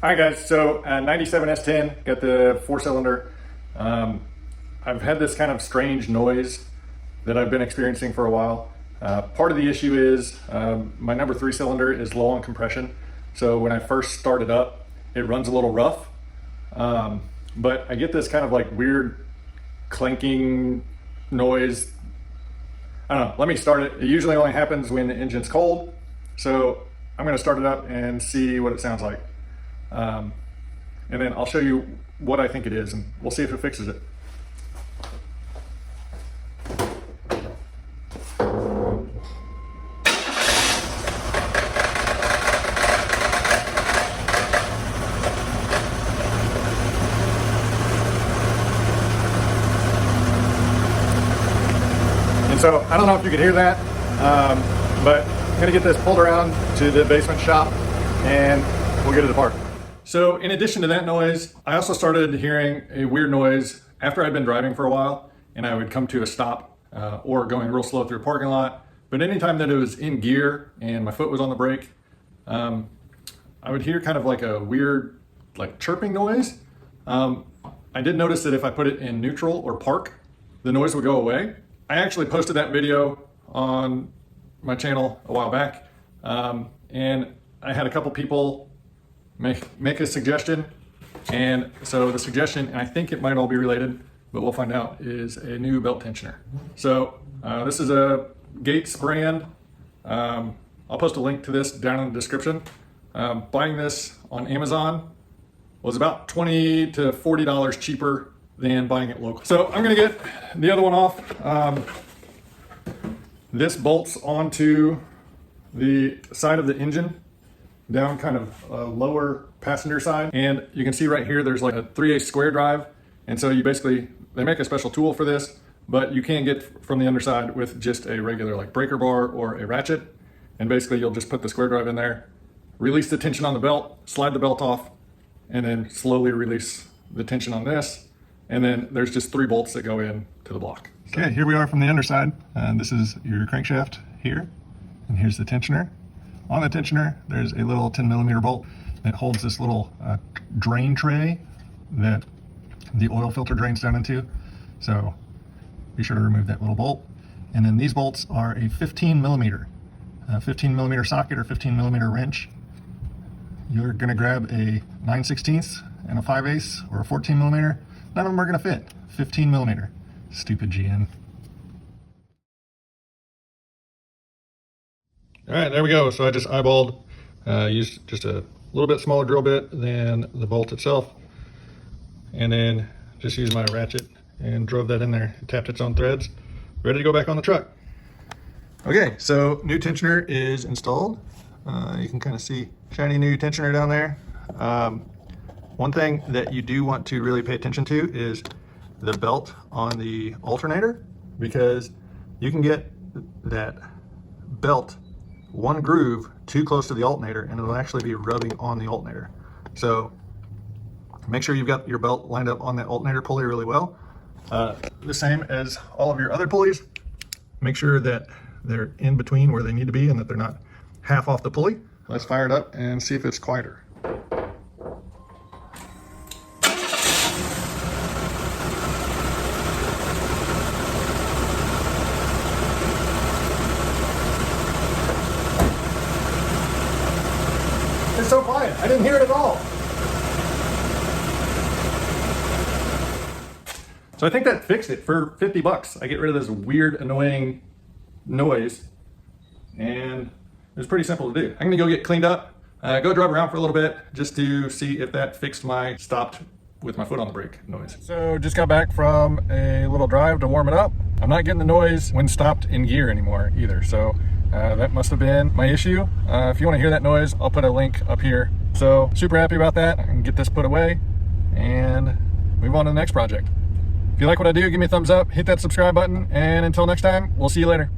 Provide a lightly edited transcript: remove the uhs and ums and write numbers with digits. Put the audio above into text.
All right, guys, so 97 S-10, got the 4-cylinder. I've had this kind of strange noise that I've been experiencing for a while. Part of the issue is my number 3-cylinder is low on compression. So when I first start it up, it runs a little rough. But I get this kind of like weird clanking noise. I don't know, let me start it. It usually only happens when the engine's cold. So I'm gonna start it up and see what it sounds like. And then I'll show you what I think it is and we'll see if it fixes it. And so I don't know if you could hear that, but I'm gonna get this pulled around to the basement shop and we'll get it apart. So in addition to that noise, I also started hearing a weird noise after I'd been driving for a while and I would come to a stop or going real slow through a parking lot. But anytime that it was in gear and my foot was on the brake, I would hear kind of like a weird like chirping noise. I did notice that if I put it in neutral or park, the noise would go away. I actually posted that video on my channel a while back, and I had a couple people make a suggestion, and so the suggestion, and I think it might all be related, but we'll find out, is a new belt tensioner. So this is a Gates brand. I'll post a link to this down in the description. Buying this on Amazon was about $20 to $40 cheaper than buying it local. So I'm gonna get the other one off. This bolts onto the side of the engine, down kind of lower passenger side. And you can see right here, there's like a 3/8 square drive. And so you basically, they make a special tool for this, but you can get from the underside with just a regular like breaker bar or a ratchet. And basically you'll just put the square drive in there, release the tension on the belt, slide the belt off, and then slowly release the tension on this. And then there's just 3 bolts that go in to the block. Okay, here we are from the underside. This is your crankshaft here, and here's the tensioner. On the tensioner, there's a little 10mm bolt that holds this little drain tray that the oil filter drains down into. So be sure to remove that little bolt. And then these bolts are a 15mm socket or 15mm wrench. You're gonna grab a 9/16 and a 5/8 or a 14mm. None of them are gonna fit. 15mm. Stupid GM. All right, there we go. So I just eyeballed, used just a little bit smaller drill bit than the bolt itself. And then just used my ratchet and drove that in there. It tapped its own threads. Ready to go back on the truck. Okay, so new tensioner is installed. You can kind of see shiny new tensioner down there. One thing that you do want to really pay attention to is the belt on the alternator, because you can get that belt one groove too close to the alternator and it'll actually be rubbing on the alternator. So make sure you've got your belt lined up on that alternator pulley really well. The same as all of your other pulleys. Make sure that they're in between where they need to be and that they're not half off the pulley. Let's fire it up and see if it's quieter. It's so quiet. I didn't hear it at all. So I think that fixed it for 50 bucks. I get rid of this weird, annoying noise, and it was pretty simple to do. I'm gonna go get cleaned up, go drive around for a little bit just to see if that fixed my stopped with my foot on the brake noise. So just got back from a little drive to warm it up. I'm not getting the noise when stopped in gear anymore either. So that must have been my issue. If you want to hear that noise, I'll put a link up here. So super happy about that. I can get this put away and move on to the next project. If you like what I do, give me a thumbs up, hit that subscribe button, and until next time, we'll see you later.